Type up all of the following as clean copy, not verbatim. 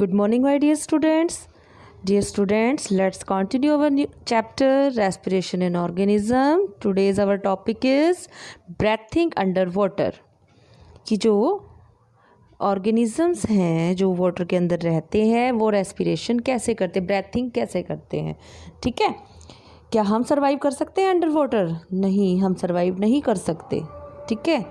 Good morning, my dear students. Dear students, let's continue our new chapter, respiration in organism. Today's our topic is breathing underwater. कि जो organisms हैं जो water के अंदर रहते हैं वो रेस्पिरेशन कैसे करते, ब्रेथिंग कैसे करते हैं. ठीक है. क्या हम सर्वाइव कर सकते हैं अंडर वाटर? नहीं, हम सर्वाइव नहीं कर सकते. ठीक है.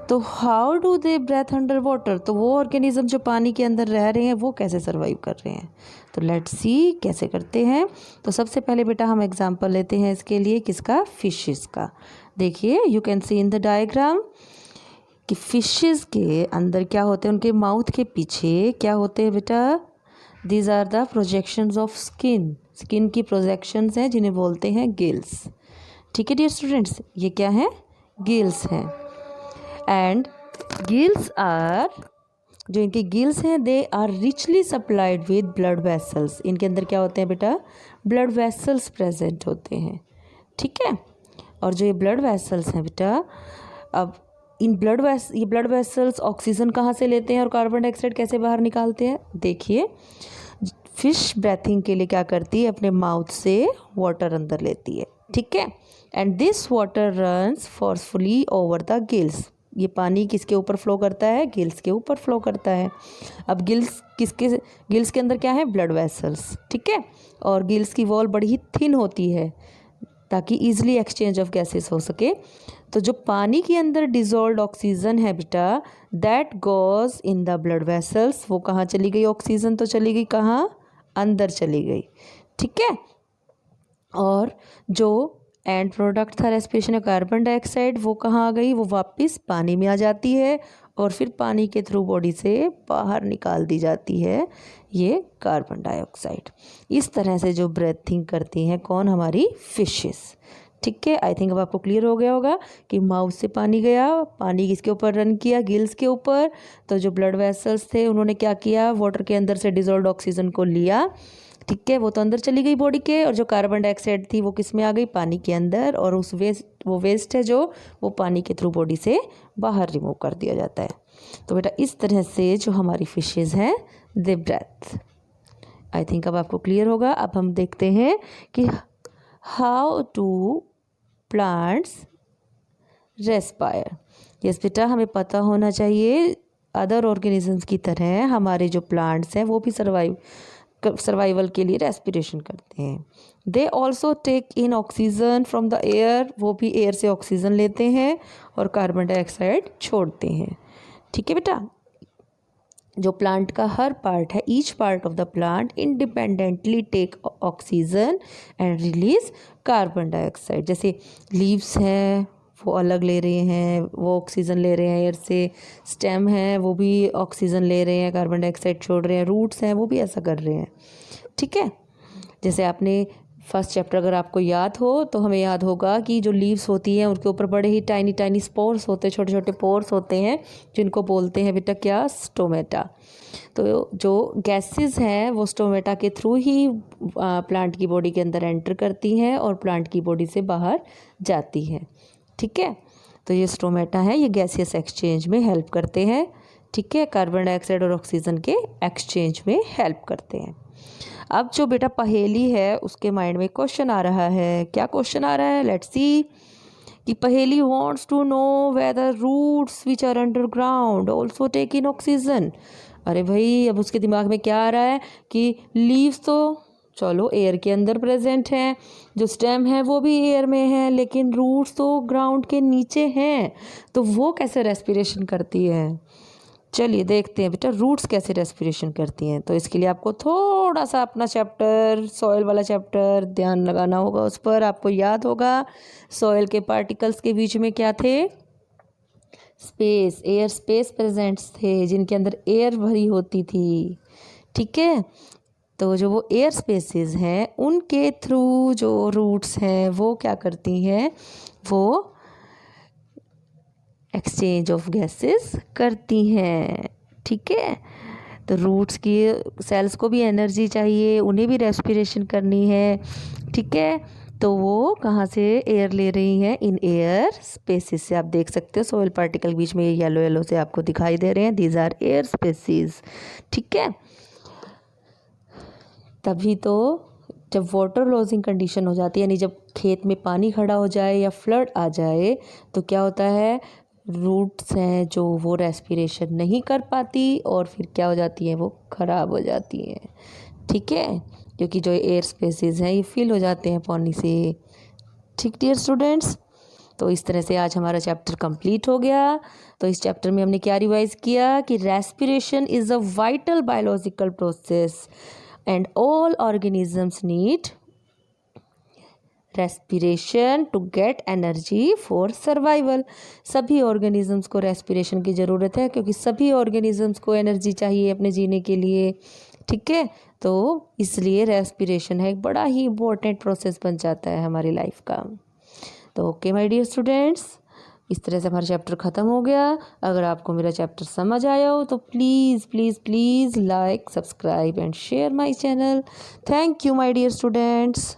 तो how do they breathe under water, तो वो ऑर्गेनिज्म जो पानी के अंदर रह रहे हैं वो कैसे सर्वाइव कर रहे हैं. तो लेट्स सी कैसे करते हैं. तो सबसे पहले बेटा हम एग्जांपल लेते हैं इसके लिए किसका, फिशेस का. देखिए you can see in the diagram कि फिशेस के अंदर क्या होते हैं, उनके माउथ के पीछे क्या होते हैं बेटा, these are the projections of skin. Skin की प्रोजेक्शंस हैं जिन्हें बोलते हैं गिल्स. ठीक है डियर स्टूडेंट्स, ये क्या है, गिल्स हैं. एंड गिल्स आर, जो इनके गिल्स हैं they are richly supplied with blood vessels. इनके अंदर क्या होते हैं बेटा, ब्लड वेसल्स प्रेजेंट होते हैं. ठीक है. और जो ये ब्लड वेसल्स हैं बेटा, अब इन ये ब्लड वेसल्स ऑक्सीजन कहाँ से लेते हैं और कार्बन डाइऑक्साइड कैसे बाहर निकालते हैं. देखिए फिश ब्रेथिंग के लिए क्या करती है, अपने माउथ से वाटर अंदर लेती है. ठीक है. And this water runs forcefully over the gills. ये पानी किसके ऊपर फ्लो करता है, गिल्स के ऊपर फ्लो करता है. अब गिल्स के अंदर क्या है, ब्लड वेसल्स. ठीक है. और गिल्स की वॉल बड़ी ही थिन होती है ताकि ईजिली एक्सचेंज ऑफ गैसेस हो सके. तो जो पानी के अंदर डिजोल्व ऑक्सीजन है बेटा, that goes in the blood vessels. वो कहाँ चली गई, ऑक्सीजन तो चली गई कहाँ, अंदर चली गई. ठीक है. और जो एंड प्रोडक्ट था रेस्पिरेशन का कार्बन डाइऑक्साइड, वो कहाँ आ गई, वो वापस पानी में आ जाती है और फिर पानी के थ्रू बॉडी से बाहर निकाल दी जाती है ये कार्बन डाइऑक्साइड. इस तरह से जो ब्रीथिंग करती हैं कौन, हमारी फिशेस. ठीक है. आई थिंक अब आपको क्लियर हो गया होगा कि माउथ से पानी गया, पानी किसके ऊपर रन किया, गिल्स के ऊपर. तो जो ब्लड वेसल्स थे उन्होंने क्या किया, वाटर के अंदर से डिजोल्व ऑक्सीजन को लिया. ठीक है. वो तो अंदर चली गई बॉडी के, और जो कार्बन डाइऑक्साइड थी वो किस में आ गई, पानी के अंदर. और उस वेस्ट है जो वो पानी के थ्रू बॉडी से बाहर रिमूव कर दिया जाता है. तो बेटा इस तरह से जो हमारी फिशेज हैं दे ब्रेथ. आई थिंक अब आपको क्लियर होगा. अब हम देखते हैं कि how do plants respire. Yes बेटा, हमें पता होना चाहिए अदर ऑर्गेनिजम्स की तरह हमारे जो प्लांट्स हैं वो भी सर्वाइवल के लिए रेस्पिरेशन करते हैं. They also take in oxygen from the air. वो भी एयर से ऑक्सीजन लेते हैं और कार्बन डाइऑक्साइड छोड़ते हैं. ठीक है बेटा. जो प्लांट का हर पार्ट है, each part of the plant independently take oxygen and release carbon dioxide. जैसे लीव्स हैं वो अलग ले रहे हैं, वो ऑक्सीजन ले रहे हैं एयर से. स्टेम है वो भी ऑक्सीजन ले रहे हैं, कार्बन डाइऑक्साइड छोड़ रहे हैं. रूट्स हैं वो भी ऐसा कर रहे हैं. ठीक है. जैसे आपने फर्स्ट चैप्टर अगर आपको याद हो तो हमें याद होगा कि जो लीव्स होती हैं उनके ऊपर बड़े ही टाइनी टाइनी स्पोर्स होते हैं, छोटे छोटे पोर्स होते हैं जिनको बोलते हैं बेटा क्या, स्टोमेटा. तो जो गैसेस हैं वो स्टोमेटा के थ्रू ही प्लांट की बॉडी के अंदर एंटर करती हैं और प्लांट की बॉडी से बाहर जाती हैं. ठीक है. तो ये स्टोमेटा है, ये गैसियस एक्सचेंज में हेल्प करते हैं. ठीक है. कार्बन डाइऑक्साइड और ऑक्सीजन के एक्सचेंज में हेल्प करते हैं. अब जो बेटा पहेली है उसके माइंड में क्वेश्चन आ रहा है. क्या क्वेश्चन आ रहा है, लेट्स सी. कि Paheli wants to know whether roots which are underground also take in oxygen. अरे भाई, अब उसके दिमाग में क्या आ रहा है कि लीव्स तो चलो एयर के अंदर प्रेजेंट हैं, जो स्टेम है वो भी एयर में है, लेकिन रूट्स तो ग्राउंड के नीचे हैं, तो वो कैसे रेस्पिरेशन करती है. चलिए देखते हैं बेटा रूट्स कैसे रेस्पिरेशन करती हैं. तो इसके लिए आपको थोड़ा सा अपना चैप्टर, सॉइल वाला चैप्टर ध्यान लगाना होगा. उस पर आपको याद होगा सॉइल के पार्टिकल्स के बीच में क्या थे, स्पेस, एयर स्पेस प्रेजेंट्स थे जिनके अंदर एयर भरी होती थी. ठीक है. तो जो वो एयर स्पेसेस हैं उनके थ्रू जो रूट्स हैं वो क्या करती हैं, वो एक्सचेंज ऑफ गैसेस करती हैं. ठीक है. तो रूट्स की सेल्स को भी एनर्जी चाहिए, उन्हें भी रेस्पिरेशन करनी है. ठीक है. तो वो कहाँ से एयर ले रही हैं, इन एयर स्पेसिस से. आप देख सकते हो सॉइल पार्टिकल बीच में ये येलो येलो से आपको दिखाई दे रहे हैं, दीज आर एयर स्पेसिस. ठीक है. तभी तो जब वाटर लॉसिंग कंडीशन हो जाती है, यानी जब खेत में पानी खड़ा हो जाए या फ्लड आ जाए, तो क्या होता है, रूट्स हैं जो वो रेस्पिरेशन नहीं कर पाती और फिर क्या हो जाती है, वो ख़राब हो जाती हैं। ठीक है, क्योंकि जो एयर स्पेसेस हैं ये फिल हो जाते हैं पानी से। ठीक डियर स्टूडेंट्स, तो इस तरह से आज हमारा चैप्टर कंप्लीट हो गया। तो इस चैप्टर में हमने क्या रिवाइज किया कि respiration is a vital biological process and all organisms need respiration to get energy for survival. सभी ऑर्गेनिजम्स को रेस्पिरेशन की ज़रूरत है, क्योंकि सभी ऑर्गेनिजम्स को एनर्जी चाहिए अपने जीने के लिए। ठीक है, तो इसलिए रेस्पिरेशन है एक बड़ा ही इम्पोर्टेंट प्रोसेस बन जाता है हमारी लाइफ का। तो ओके माय डियर स्टूडेंट्स, इस तरह से हमारा चैप्टर ख़त्म हो गया। अगर आपको मेरा चैप्टर समझ आया हो तो please please please like, subscribe and share my channel. Thank you my dear students.